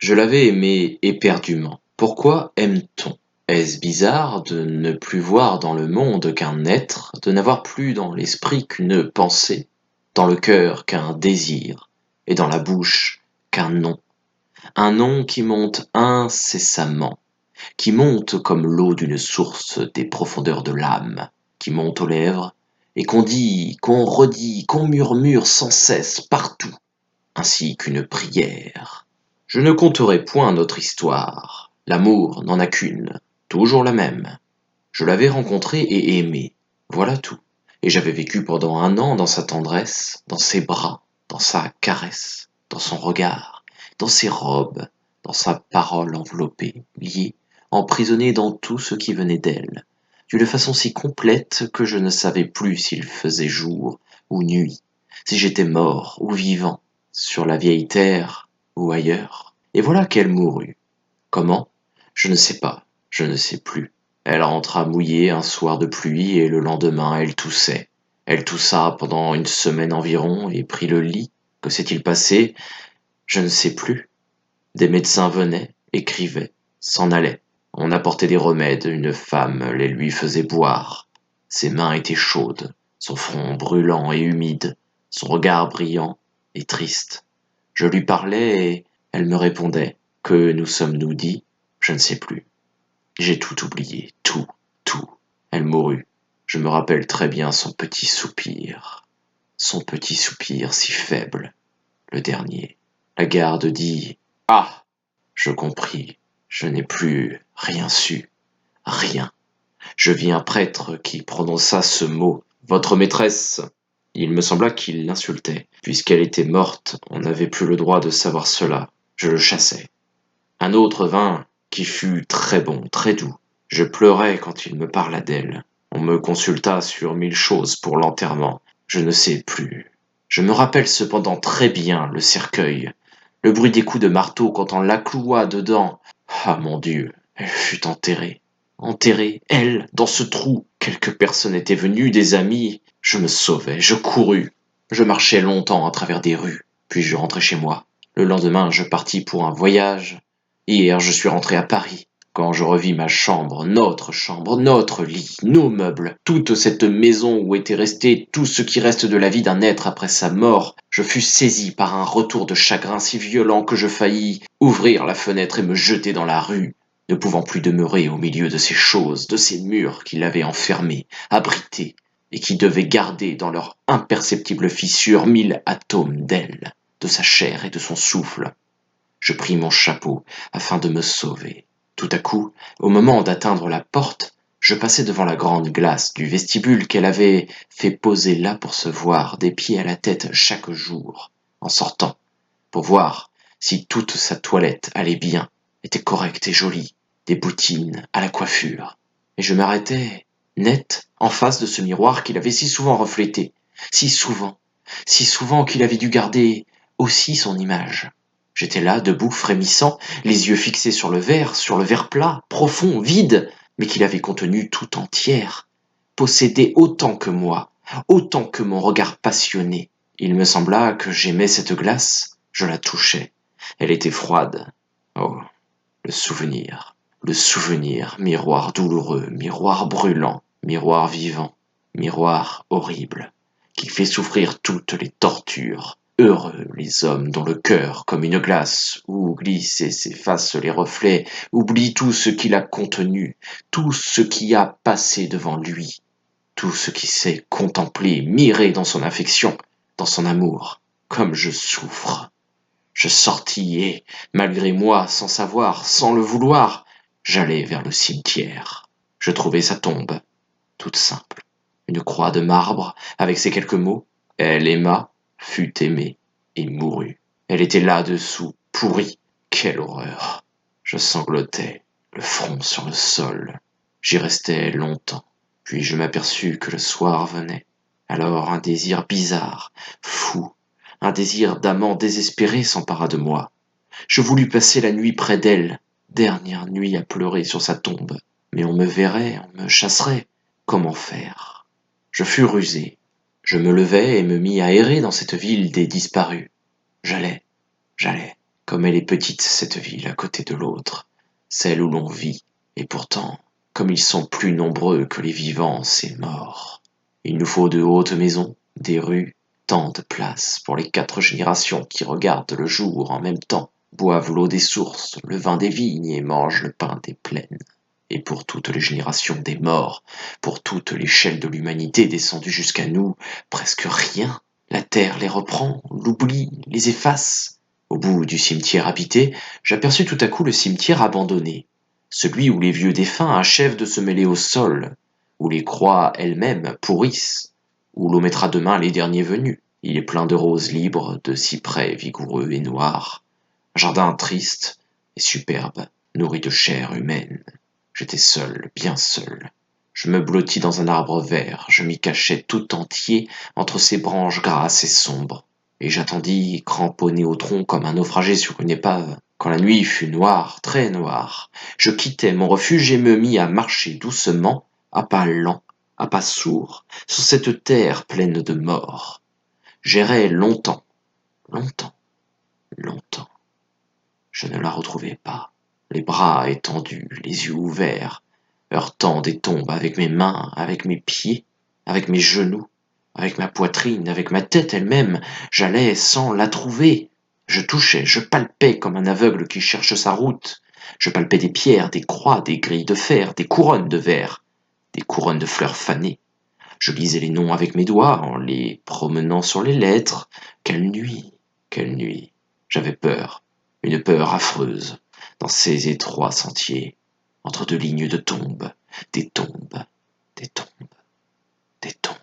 Je l'avais aimée éperdument. Pourquoi aime-t-on? Est-ce bizarre de ne plus voir dans le monde qu'un être, de n'avoir plus dans l'esprit qu'une pensée, dans le cœur qu'un désir, et dans la bouche qu'un nom? Un nom qui monte incessamment, qui monte comme l'eau d'une source des profondeurs de l'âme, qui monte aux lèvres, et qu'on dit, qu'on redit, qu'on murmure sans cesse partout, ainsi qu'une prière. Je ne conterai point notre histoire, l'amour n'en a qu'une, toujours la même. Je l'avais rencontré et aimé, voilà tout. Et j'avais vécu pendant 1 an dans sa tendresse, dans ses bras, dans sa caresse, dans son regard, dans ses robes, dans sa parole enveloppée, liée, emprisonnée dans tout ce qui venait d'elle, d'une façon si complète que je ne savais plus s'il faisait jour ou nuit, si j'étais mort ou vivant, sur la vieille terre ou ailleurs. Et voilà qu'elle mourut. Comment? Je ne sais pas, je ne sais plus. Elle rentra mouillée un soir de pluie et le lendemain elle toussait. Elle toussa pendant 1 semaine environ et prit le lit. Que s'est-il passé? Je ne sais plus. Des médecins venaient, écrivaient, s'en allaient. On apportait des remèdes, une femme les lui faisait boire. Ses mains étaient chaudes, son front brûlant et humide, son regard brillant et triste. Je lui parlais et elle me répondait. Que nous sommes-nous dit? Je ne sais plus. J'ai tout oublié, tout, tout. Elle mourut. Je me rappelle très bien son petit soupir si faible, le dernier. La garde dit: Ah! Je compris, je n'ai plus rien su, rien. Je vis un prêtre qui prononça ce mot. Votre maîtresse. Il me sembla qu'il l'insultait. Puisqu'elle était morte, on n'avait plus le droit de savoir cela. Je le chassai. Un autre vint, qui fut très bon, très doux. Je pleurais quand il me parla d'elle. On me consulta sur 1000 choses pour l'enterrement. Je ne sais plus. Je me rappelle cependant très bien le cercueil, le bruit des coups de marteau quand on la cloua dedans. Ah mon Dieu, elle fut enterrée. Enterrée, elle, dans ce trou. Quelques personnes étaient venues, des amis. Je me sauvai, je courus. Je marchai longtemps à travers des rues, puis je rentrai chez moi. Le lendemain, je partis pour un voyage. Hier, je suis rentré à Paris. Quand je revis ma chambre, notre lit, nos meubles, toute cette maison où était resté tout ce qui reste de la vie d'un être après sa mort, je fus saisi par un retour de chagrin si violent que je faillis ouvrir la fenêtre et me jeter dans la rue, ne pouvant plus demeurer au milieu de ces choses, de ces murs qui l'avaient enfermé, abrité, et qui devaient garder dans leurs imperceptibles fissures 1000 atomes d'elle, de sa chair et de son souffle. Je pris mon chapeau afin de me sauver. Tout à coup, au moment d'atteindre la porte, je passai devant la grande glace du vestibule qu'elle avait fait poser là pour se voir des pieds à la tête chaque jour, en sortant, pour voir si toute sa toilette allait bien, était correcte et jolie, des bottines à la coiffure. Et je m'arrêtai, net, en face de ce miroir qu'il avait si souvent reflété, si souvent qu'il avait dû garder aussi son image. J'étais là, debout, frémissant, les yeux fixés sur le verre plat, profond, vide, mais qu'il avait contenu tout entière, possédé autant que moi, autant que mon regard passionné. Il me sembla que j'aimais cette glace, je la touchais. Elle était froide. Oh, le souvenir, miroir douloureux, miroir brûlant, miroir vivant, miroir horrible, qui fait souffrir toutes les tortures. Heureux les hommes dont le cœur, comme une glace, où glissent et s'effacent les reflets, oublie tout ce qu'il a contenu, tout ce qui a passé devant lui, tout ce qui sait contempler, mirer dans son affection, dans son amour, comme je souffre. Je sortis et, malgré moi, sans savoir, sans le vouloir, j'allai vers le cimetière. Je trouvai sa tombe, toute simple. Une croix de marbre, avec ces quelques mots: Elle aima, fut aimée et mourut. Elle était là-dessous, pourrie. Quelle horreur! Je sanglotais, le front sur le sol. J'y restai longtemps. Puis je m'aperçus que le soir venait. Alors un désir bizarre, fou, un désir d'amant désespéré s'empara de moi. Je voulus passer la nuit près d'elle, dernière nuit à pleurer sur sa tombe. Mais on me verrait, on me chasserait. Comment faire? Je fus rusé. Je me levai et me mis à errer dans cette ville des disparus. J'allais, Comme elle est petite, cette ville, à côté de l'autre, celle où l'on vit, et pourtant, comme ils sont plus nombreux que les vivants, ces morts. Il nous faut de hautes maisons, des rues, tant de places pour les 4 générations qui regardent le jour en même temps, boivent l'eau des sources, le vin des vignes et mangent le pain des plaines. Et pour toutes les générations des morts, pour toute l'échelle de l'humanité descendue jusqu'à nous, presque rien. La terre les reprend, l'oubli, les efface. Au bout du cimetière habité, j'aperçus tout à coup le cimetière abandonné, celui où les vieux défunts achèvent de se mêler au sol, où les croix elles-mêmes pourrissent, où l'on mettra demain les derniers venus. Il est plein de roses libres, de cyprès vigoureux et noirs, un jardin triste et superbe, nourri de chair humaine. J'étais seul, bien seul. Je me blottis dans un arbre vert, je m'y cachai tout entier entre ses branches grasses et sombres, et j'attendis, cramponné au tronc comme un naufragé sur une épave. Quand la nuit fut noire, très noire, je quittai mon refuge et me mis à marcher doucement, à pas lents, à pas sourds, sur cette terre pleine de morts. J'errai longtemps, longtemps, longtemps. Je ne la retrouvai pas, les bras étendus, les yeux ouverts, heurtant des tombes avec mes mains, avec mes pieds, avec mes genoux, avec ma poitrine, avec ma tête elle-même, j'allais sans la trouver. Je touchais, je palpais comme un aveugle qui cherche sa route. Je palpais des pierres, des croix, des grilles de fer, des couronnes de verre, des couronnes de fleurs fanées. Je lisais les noms avec mes doigts en les promenant sur les lettres. Quelle nuit, quelle nuit. J'avais peur, une peur affreuse, dans ces étroits sentiers, entre 2 lignes de tombes, des tombes, des tombes, des tombes,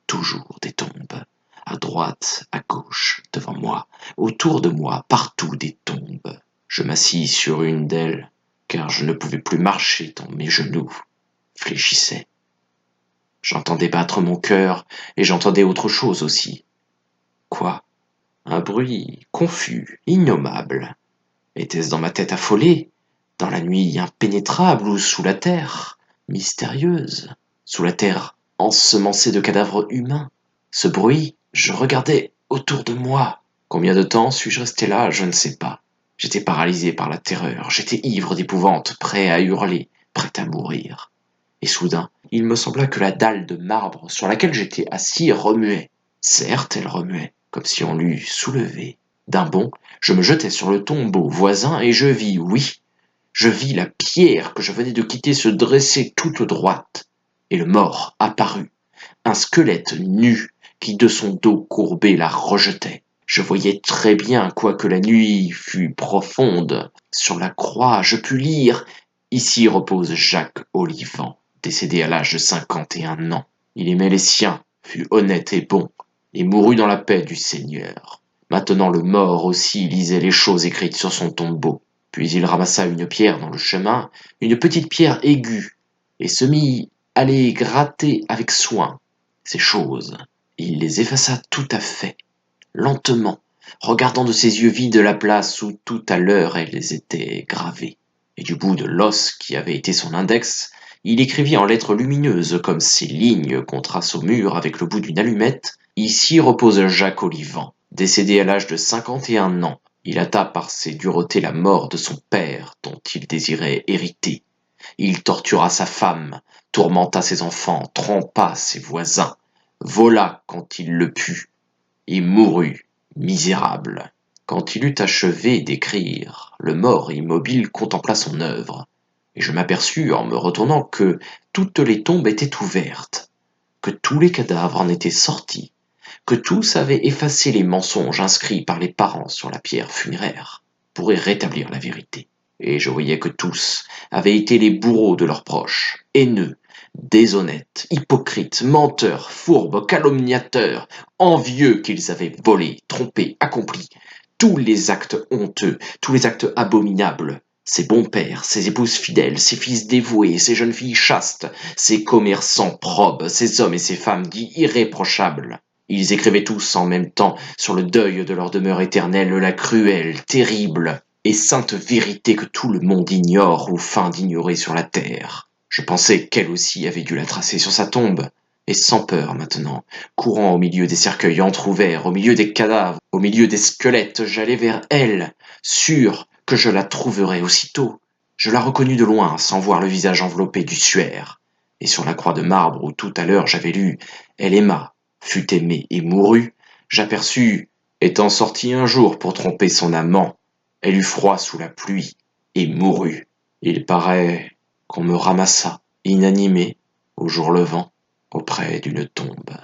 toujours des tombes, à droite, à gauche, devant moi, autour de moi, partout des tombes. Je m'assis sur une d'elles, car je ne pouvais plus marcher tant mes genoux fléchissaient. J'entendais battre mon cœur, et j'entendais autre chose aussi. Quoi? Un bruit confus, innommable. Était-ce dans ma tête affolée, dans la nuit impénétrable ou sous la terre, mystérieuse, sous la terre ensemencée de cadavres humains? Ce bruit, je regardais autour de moi. Combien de temps suis-je resté là? Je ne sais pas. J'étais paralysé par la terreur, j'étais ivre d'épouvante, prêt à hurler, prêt à mourir. Et soudain, il me sembla que la dalle de marbre sur laquelle j'étais assis remuait. Certes, elle remuait, comme si on l'eût soulevée. D'un bond, je me jetai sur le tombeau voisin et je vis, oui, je vis la pierre que je venais de quitter se dresser toute droite. Et le mort apparut, un squelette nu qui de son dos courbé la rejetait. Je voyais très bien, quoique la nuit fût profonde. Sur la croix, je pus lire « Ici repose Jacques Olivant, décédé à l'âge de 51 ans. Il aimait les siens, fut honnête et bon, et mourut dans la paix du Seigneur. » Maintenant le mort aussi lisait les choses écrites sur son tombeau. Puis il ramassa une pierre dans le chemin, une petite pierre aiguë, et se mit à les gratter avec soin, ces choses. Il les effaça tout à fait, lentement, regardant de ses yeux vides la place où tout à l'heure elles étaient gravées. Et du bout de l'os qui avait été son index, il écrivit en lettres lumineuses comme ces lignes qu'on trace au mur avec le bout d'une allumette. Ici repose Jacques Olivant, décédé à l'âge de 51 ans. Il hâta par ses duretés la mort de son père, dont il désirait hériter. Il tortura sa femme, tourmenta ses enfants, trompa ses voisins, vola quand il le put, et mourut, misérable. Quand il eut achevé d'écrire, le mort immobile contempla son œuvre, et je m'aperçus en me retournant que toutes les tombes étaient ouvertes, que tous les cadavres en étaient sortis, que tous avaient effacé les mensonges inscrits par les parents sur la pierre funéraire, pour y rétablir la vérité. Et je voyais que tous avaient été les bourreaux de leurs proches, haineux, déshonnêtes, hypocrites, menteurs, fourbes, calomniateurs, envieux qu'ils avaient volé, trompé, accompli, tous les actes honteux, tous les actes abominables, ces bons pères, ces épouses fidèles, ces fils dévoués, ces jeunes filles chastes, ces commerçants probes, ces hommes et ces femmes dits irréprochables. Ils écrivaient tous en même temps sur le deuil de leur demeure éternelle la cruelle, terrible et sainte vérité que tout le monde ignore ou feint d'ignorer sur la terre. Je pensais qu'elle aussi avait dû la tracer sur sa tombe. et sans peur maintenant, courant au milieu des cercueils entr'ouverts, au milieu des cadavres, au milieu des squelettes, j'allai vers elle, sûr que je la trouverais aussitôt. Je la reconnus de loin, sans voir le visage enveloppé du suaire. Et sur la croix de marbre où tout à l'heure j'avais lu « Elle aima, fut aimée et mourut », j'aperçus, étant sortie un jour pour tromper son amant, elle eut froid sous la pluie et mourut. Il paraît qu'on me ramassa, inanimé, au jour levant, auprès d'une tombe.